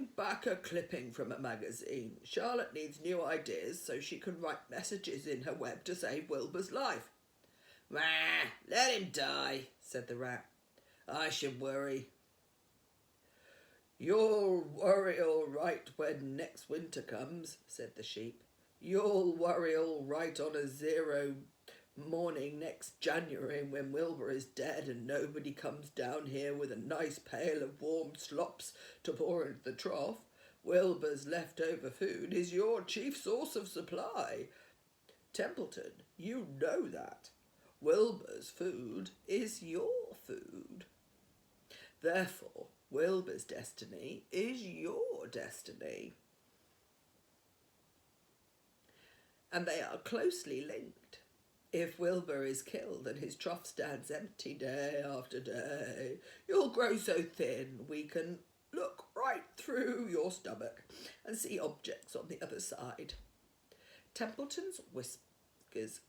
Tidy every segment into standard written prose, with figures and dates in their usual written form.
bring back a clipping from a magazine. Charlotte needs new ideas so she can write messages in her web to save Wilbur's life." "Wah, let him die," said the rat. "I should worry." "You'll worry all right when next winter comes," said the sheep. "You'll worry all right on a 0 morning next January when Wilbur is dead and nobody comes down here with a nice pail of warm slops to pour into the trough. Wilbur's leftover food is your chief source of supply. Templeton, you know that. Wilbur's food is your food. Therefore, Wilbur's destiny is your destiny. And they are closely linked. If Wilbur is killed and his trough stands empty day after day, you'll grow so thin we can look right through your stomach and see objects on the other side." Templeton's whiskers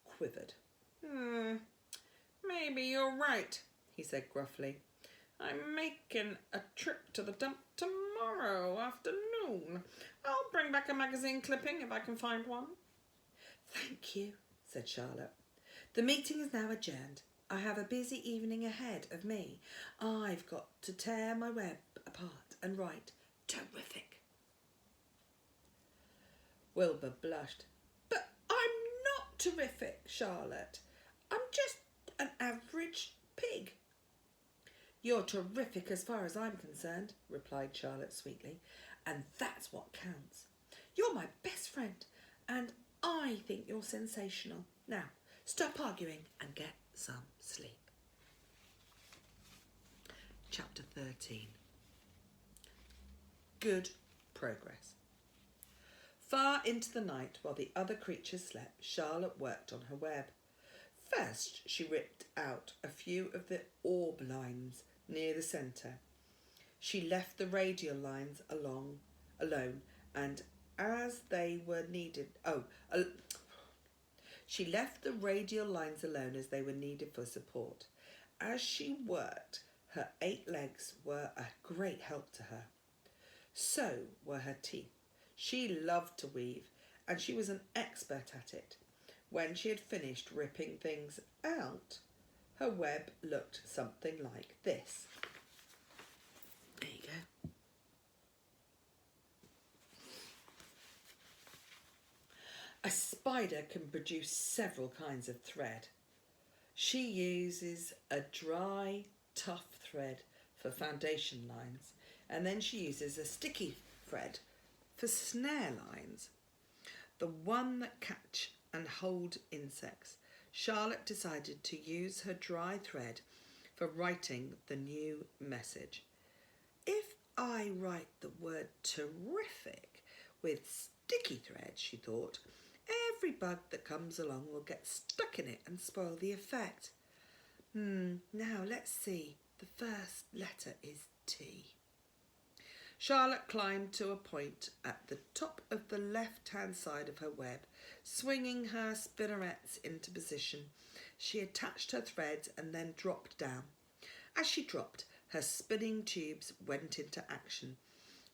quivered. "Maybe you're right," he said gruffly. "I'm making a trip to the dump tomorrow afternoon. I'll bring back a magazine clipping if I can find one." "Thank you," said Charlotte. "The meeting is now adjourned. I have a busy evening ahead of me. I've got to tear my web apart and write terrific." Wilbur blushed. "But I'm not terrific, Charlotte. I'm just an average pig." "You're terrific as far as I'm concerned," replied Charlotte sweetly, "and that's what counts. You're my best friend, and I think you're sensational. Now, stop arguing and get some sleep." Chapter 13. Good progress. Far into the night, while the other creatures slept, Charlotte worked on her web. First, she ripped out a few of the orb lines near the centre. She left the radial lines alone, and as they were needed... She left the radial lines alone as they were needed for support. As she worked, her 8 legs were a great help to her. So were her teeth. She loved to weave, and she was an expert at it. When she had finished ripping things out, her web looked something like this. There you go. A spider can produce several kinds of thread. She uses a dry, tough thread for foundation lines, and then she uses a sticky thread for snare lines, the one that catch and hold insects. Charlotte decided to use her dry thread for writing the new message. If I write the word terrific with sticky thread, she thought, every bug that comes along will get stuck in it and spoil the effect. Now let's see. The first letter is T. Charlotte climbed to a point at the top of the left-hand side of her web. Swinging her spinnerets into position, she attached her threads and then dropped down. As she dropped, her spinning tubes went into action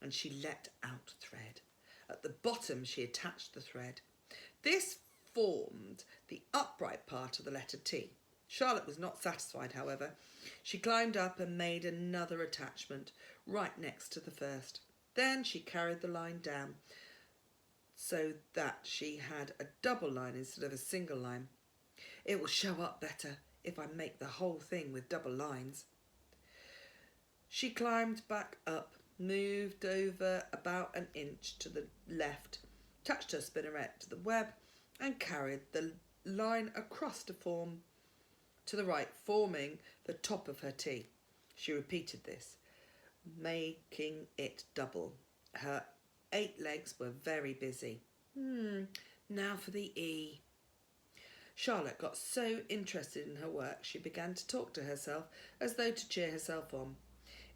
and she let out thread. At the bottom, she attached the thread. This formed the upright part of the letter T. Charlotte was not satisfied, however. She climbed up and made another attachment right next to the first. Then she carried the line down so that she had a double line instead of a single line. It will show up better if I make the whole thing with double lines. She climbed back up, moved over about an inch to the left, touched her spinneret to the web and carried the line across to the right, forming the top of her T. She repeated this, making it double. Her 8 legs were very busy. Now for the E. Charlotte got so interested in her work she began to talk to herself as though to cheer herself on.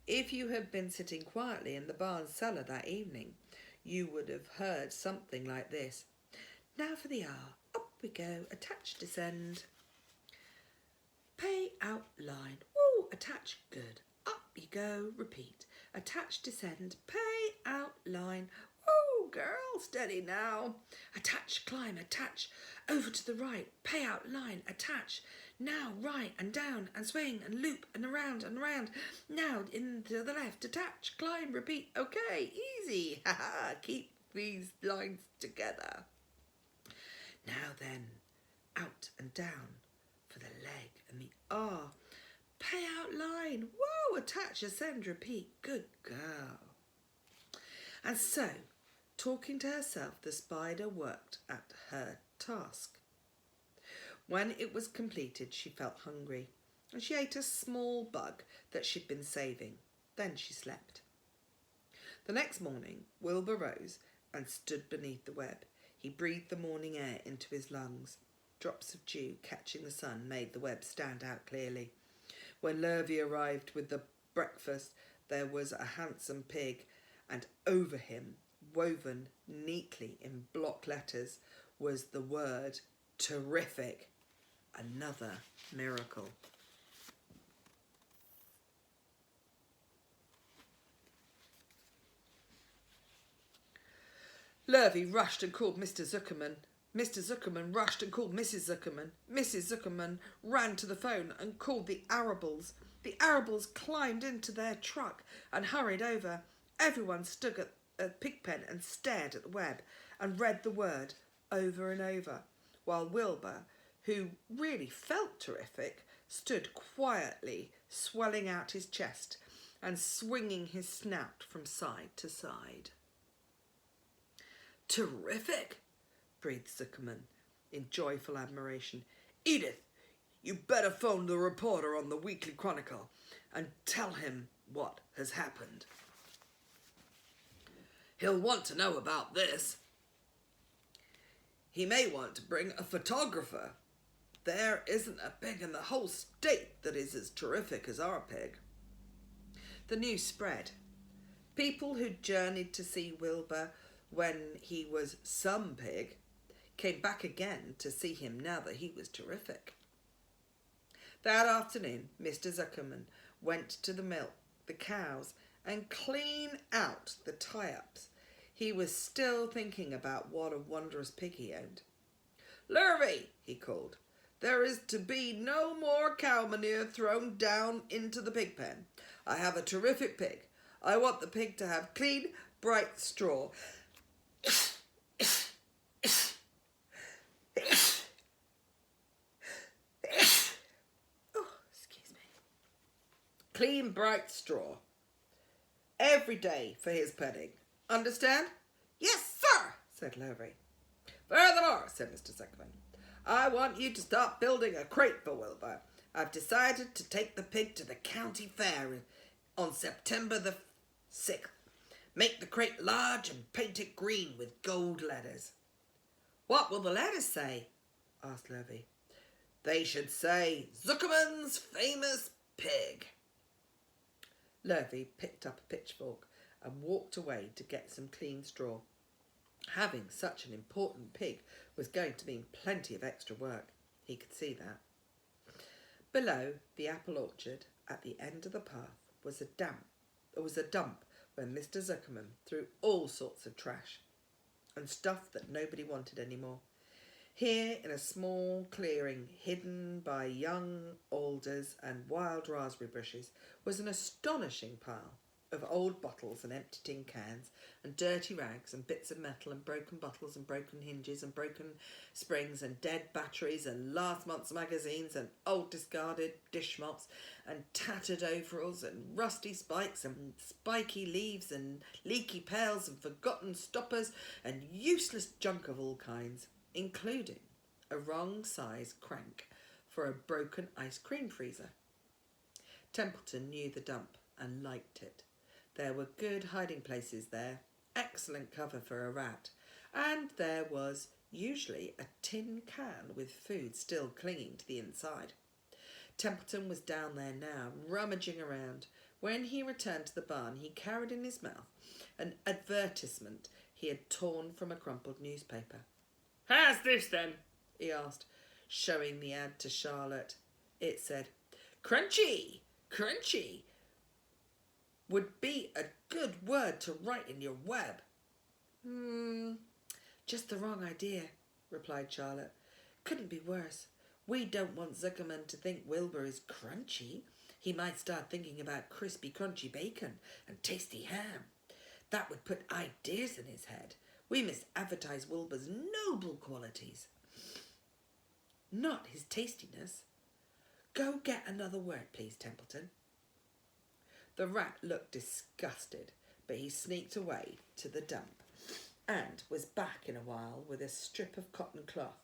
If you had been sitting quietly in the barn cellar that evening, you would have heard something like this. Now for the R. Up we go. Attach, descend. Pay out line. Woo! Attach, good. Up you go. Repeat. Attach, descend. Pay line. Whoa, girl, steady now. Attach, climb, attach. Over to the right, pay out line, attach. Now right and down and swing and loop and around and around. Now into the left, attach, climb, repeat. Okay, easy. Ha. Keep these lines together. Now then, out and down for the leg and the R. Pay out line. Whoa, attach, ascend, repeat. Good girl. And so, talking to herself, the spider worked at her task. When it was completed, she felt hungry, and she ate a small bug that she'd been saving. Then she slept. The next morning, Wilbur rose and stood beneath the web. He breathed the morning air into his lungs. Drops of dew catching the sun made the web stand out clearly. When Lurvy arrived with the breakfast, there was a handsome pig, and over him, woven neatly in block letters, was the word terrific. Another miracle. Lurvy rushed and called Mr. Zuckerman. Mr. Zuckerman rushed and called Mrs. Zuckerman. Mrs. Zuckerman ran to the phone and called the Arables. The Arables climbed into their truck and hurried over. Everyone stood at a pig pen and stared at the web and read the word over and over, while Wilbur, who really felt terrific, stood quietly swelling out his chest and swinging his snout from side to side. Terrific, breathed Zuckerman in joyful admiration. Edith, you better phone the reporter on the Weekly Chronicle and tell him what has happened. He'll want to know about this. He may want to bring a photographer. There isn't a pig in the whole state that is as terrific as our pig. The news spread. People who journeyed to see Wilbur when he was some pig came back again to see him now that he was terrific. That afternoon, Mr. Zuckerman went to milk the cows and clean out the tie-ups. He was still thinking about what a wondrous pig he owned. Lurvy, he called, there is to be no more cow manure thrown down into the pig pen. I have a terrific pig. I want the pig to have clean, bright straw. Clean, bright straw. Every day for his penning. Understand? Yes, sir, said Lurvy. Furthermore, said Mr. Zuckerman, I want you to start building a crate for Wilbur. I've decided to take the pig to the county fair on September the 6th. Make the crate large and paint it green with gold letters. What will the letters say? Asked Lurvy. They should say, Zuckerman's famous pig. Lurvy picked up a pitchfork and walked away to get some clean straw. Having such an important pig was going to mean plenty of extra work. He could see that. Below the apple orchard, at the end of the path, was a dump where Mr. Zuckerman threw all sorts of trash and stuff that nobody wanted anymore. Here, in a small clearing hidden by young alders and wild raspberry bushes, was an astonishing pile of old bottles and empty tin cans and dirty rags and bits of metal and broken bottles and broken hinges and broken springs and dead batteries and last month's magazines and old discarded dish mops and tattered overalls and rusty spikes and spiky leaves and leaky pails and forgotten stoppers and useless junk of all kinds, including a wrong-size crank for a broken ice cream freezer. Templeton knew the dump and liked it. There were good hiding places there, excellent cover for a rat, and there was usually a tin can with food still clinging to the inside. Templeton was down there now, rummaging around. When he returned to the barn, he carried in his mouth an advertisement he had torn from a crumpled newspaper. How's this then? He asked, showing the ad to Charlotte. It said, Crunchy, crunchy, would be a good word to write in your web. Just the wrong idea, replied Charlotte. Couldn't be worse. We don't want Zuckerman to think Wilbur is crunchy. He might start thinking about crispy, crunchy bacon and tasty ham. That would put ideas in his head. We must advertise Wilbur's noble qualities, not his tastiness. Go get another word, please, Templeton. The rat looked disgusted, but he sneaked away to the dump and was back in a while with a strip of cotton cloth.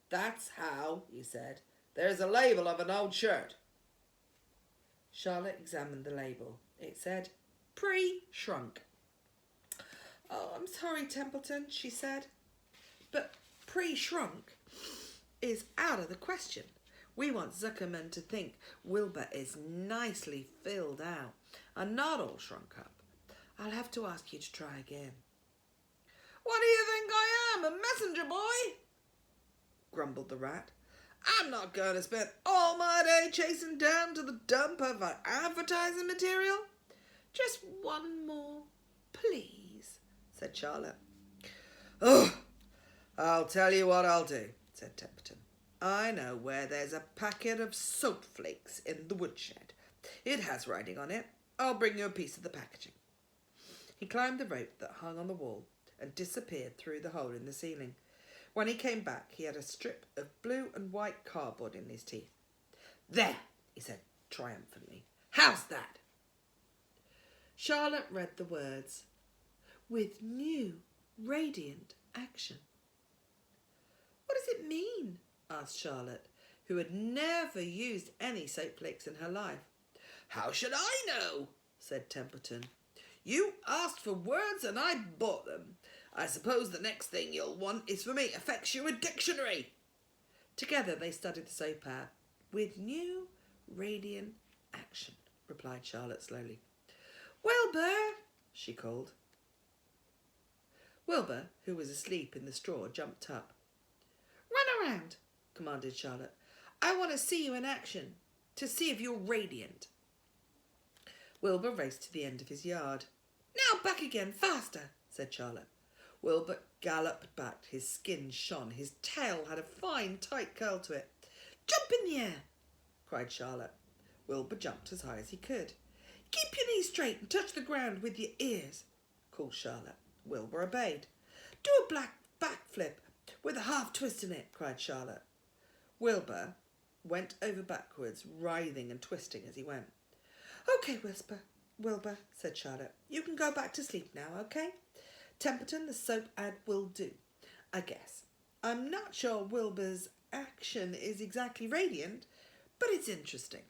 That's how, he said. There's a label of an old shirt. Charlotte examined the label. It said, pre-shrunk. Oh, I'm sorry, Templeton, she said, but pre-shrunk is out of the question. We want Zuckerman to think Wilbur is nicely filled out and not all shrunk up. I'll have to ask you to try again. What do you think I am, a messenger boy? Grumbled the rat. I'm not going to spend all my day chasing down to the dump of advertising material. Just one more, please, said Charlotte. Oh, I'll tell you what I'll do, said Templeton. I know where there's a packet of soap flakes in the woodshed. It has writing on it. I'll bring you a piece of the packaging. He climbed the rope that hung on the wall and disappeared through the hole in the ceiling. When he came back, he had a strip of blue and white cardboard in his teeth. There, he said triumphantly. How's that? Charlotte read the words, with new, radiant action. What does it mean? Asked Charlotte, who had never used any soap flakes in her life. How should I know? Said Templeton. You asked for words and I bought them. I suppose the next thing you'll want is for me to fetch you a dictionary. Together they studied the soap ad. With new, radiant action, replied Charlotte slowly. Wilbur, she called. Wilbur, who was asleep in the straw, jumped up. Run around, commanded Charlotte. I want to see you in action, to see if you're radiant. Wilbur raced to the end of his yard. Now back again, faster, said Charlotte. Wilbur galloped back. His skin shone. His tail had a fine, tight curl to it. Jump in the air, cried Charlotte. Wilbur jumped as high as he could. Keep your knees straight and touch the ground with your ears, called Charlotte. Wilbur obeyed. Do a black backflip with a half twist in it, cried Charlotte. Wilbur went over backwards, writhing and twisting as he went. Okay, Wilbur, said Charlotte. You can go back to sleep now, okay? Templeton, the soap ad will do, I guess. I'm not sure Wilbur's action is exactly radiant, but it's interesting.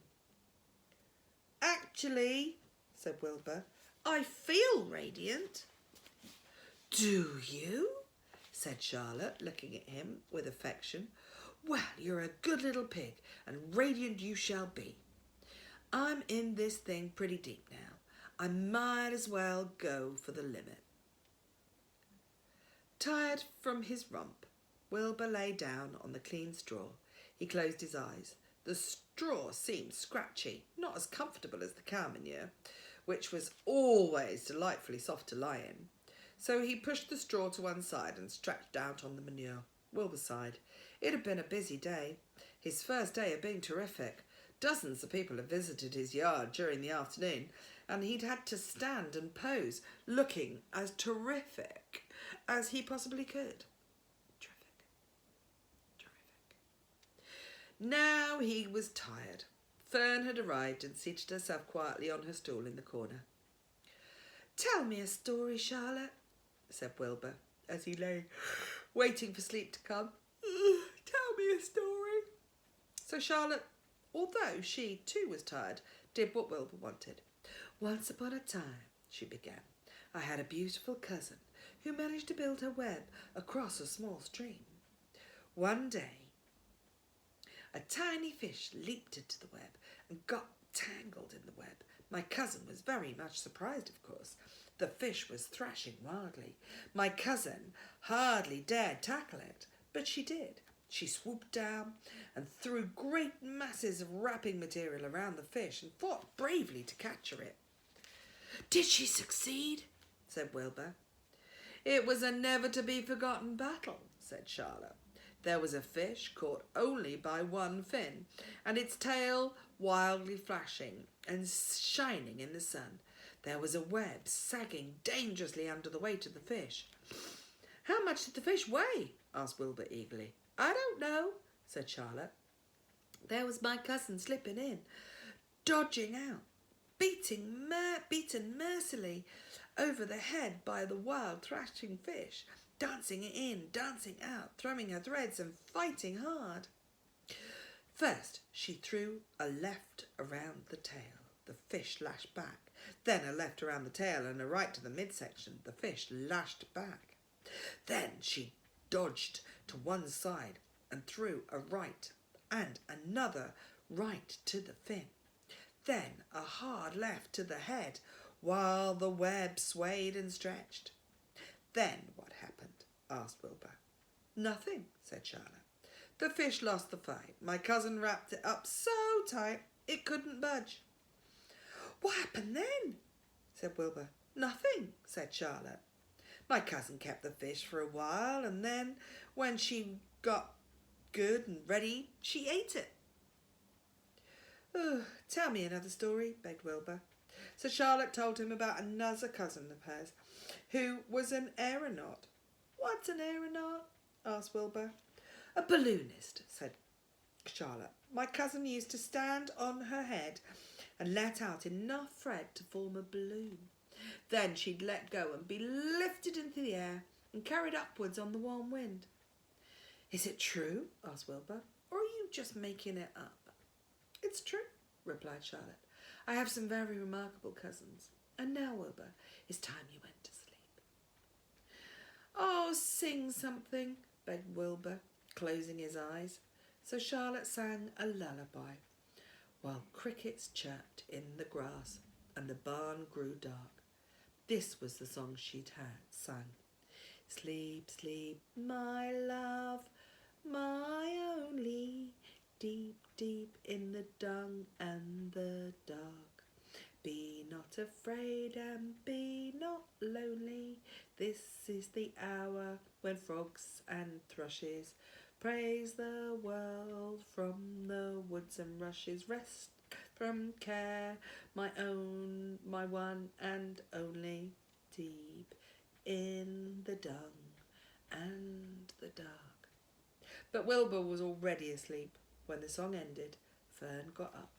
Actually, said Wilbur, I feel radiant. Do you? Said Charlotte, looking at him with affection. Well, you're a good little pig, and radiant you shall be. I'm in this thing pretty deep now. I might as well go for the limit. Tired from his romp, Wilbur lay down on the clean straw. He closed his eyes. The straw seemed scratchy, not as comfortable as the cow manure, which was always delightfully soft to lie in. So he pushed the straw to one side and stretched out on the manure. Wilbur sighed. It had been a busy day. His first day had been terrific. Dozens of people had visited his yard during the afternoon, and he'd had to stand and pose, looking as terrific as he possibly could. Terrific. Now he was tired. Fern had arrived and seated herself quietly on her stool in the corner. Tell me a story, Charlotte, said Wilbur, as he lay waiting for sleep to come. Tell me a story. So Charlotte, although she too was tired, did what Wilbur wanted. Once upon a time, she began, I had a beautiful cousin who managed to build her web across a small stream. One day, a tiny fish leaped into the web and got tangled in the web. My cousin was very much surprised, of course. The fish was thrashing wildly. My cousin hardly dared tackle it, but she did. She swooped down and threw great masses of wrapping material around the fish and fought bravely to capture it. Did she succeed? Said Wilbur. It was a never-to-be-forgotten battle, said Charlotte. There was a fish caught only by one fin, and its tail wildly flashing and shining in the sun. There was a web sagging dangerously under the weight of the fish. How much did the fish weigh? Asked Wilbur eagerly. I don't know, said Charlotte. There was my cousin slipping in, dodging out, beaten mercilessly over the head by the wild thrashing fish, dancing in, dancing out, throwing her threads and fighting hard. First, she threw a left around the tail. The fish lashed back. Then a left around the tail and a right to the midsection. The fish lashed back. Then she dodged to one side and threw a right and another right to the fin. Then a hard left to the head while the web swayed and stretched. Then what happened? Asked Wilbur. Nothing, said Charlotte. The fish lost the fight. My cousin wrapped it up so tight it couldn't budge. What happened then? Said Wilbur. Nothing, said Charlotte. My cousin kept the fish for a while, and then when she got good and ready, she ate it. Oh, tell me another story, begged Wilbur. So Charlotte told him about another cousin of hers who was an aeronaut. What's an aeronaut? Asked Wilbur. A balloonist, said Charlotte. My cousin used to stand on her head and let out enough thread to form a balloon. Then she'd let go and be lifted into the air and carried upwards on the warm wind. Is it true? Asked Wilbur. Or are you just making it up? It's true, replied Charlotte. I have some very remarkable cousins. And now, Wilbur, it's time you went to sleep. Oh, sing something, begged Wilbur, closing his eyes. So Charlotte sang a lullaby while crickets chirped in the grass and the barn grew dark. This was the song she'd sung. Sleep, sleep, my love, my only, deep, deep in the dung and the dark. Be not afraid and be not lonely. This is the hour when frogs and thrushes praise the world from the woods and rushes. Rest from care, my own, my one and only, deep in the dung and the dark. But Wilbur was already asleep. When the song ended, Fern got up